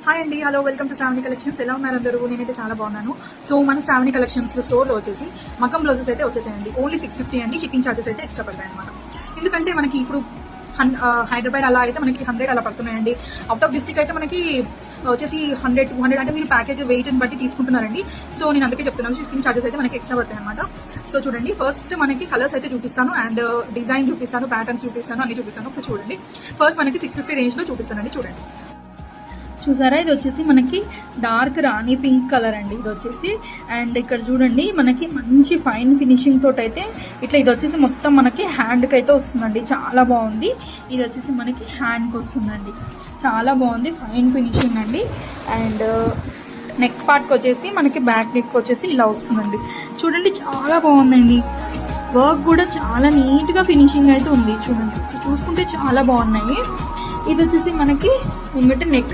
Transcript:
Hi అండి, hello, welcome to Shravani collections. ఎలా ఉన్నారు అందరూ? నేనైతే చాలా బాగున్నాను. సో మన శ్రావణి కలెక్షన్స్ స్టోర్లో వచ్చేసి మగ్గం బ్లౌజెస్ అయితే వచ్చేసాయండి. ఓన్లీ 650 అండి. షిప్పింగ్ ఛార్జెస్ అయితే ఎక్స్ట్రా పడతాయి అనమాట. ఎందుకంటే మనకి ఇప్పుడు హైదరాబాద్ అలా అయితే మనకి 100 అలా పడుతున్నాయండి. అవుట్ ఆఫ్ డిస్ట్రిక్ట్ అయితే మనకి వచ్చేసి 100, 200 అంటే మీరు ప్యాకేజ్ వెయిట్ని బట్టి తీసుకుంటున్నారండి. సో నేను అందుకే చెప్తున్నాను, షిప్పింగ్ ఛార్జెస్ అయితే మనకి ఎక్స్ట్రా పడతాయి అనమాట. సో చూడండి, ఫస్ట్ మనకి కలర్స్ అయితే చూపిస్తాను అండ్ డిజైన్ చూపిస్తాను, ప్యాటర్న్స్ చూపిస్తాను, అన్ని చూపిస్తాను. ఒకసారి చూడండి. ఫస్ట్ మనకి 650 రేంజ్లో చూపిస్తానండి. చూడండి, చూసారా, ఇది వచ్చేసి మనకి డార్క్ రాణి పింక్ కలర్ అండి. ఇది వచ్చేసి అండ్ ఇక్కడ చూడండి, మనకి మంచి ఫైన్ ఫినిషింగ్ తోటి అయితే ఇట్లా ఇది వచ్చేసి మొత్తం మనకి హ్యాండ్కి అయితే వస్తుందండి. చాలా బాగుంది. ఇది వచ్చేసి మనకి హ్యాండ్కి వస్తుందండి. చాలా బాగుంది, ఫైన్ ఫినిషింగ్ అండి. అండ్ నెక్ పార్ట్కి వచ్చేసి మనకి బ్యాక్ నెక్ వచ్చేసి ఇలా వస్తుందండి. చూడండి, చాలా బాగుందండి. వర్క్ కూడా చాలా నీట్గా ఫినిషింగ్ అయితే ఉంది. చూడండి, చూసుకుంటే చాలా బాగున్నాయి. ఇది వచ్చేసి మనకి ఇంకటి నెక్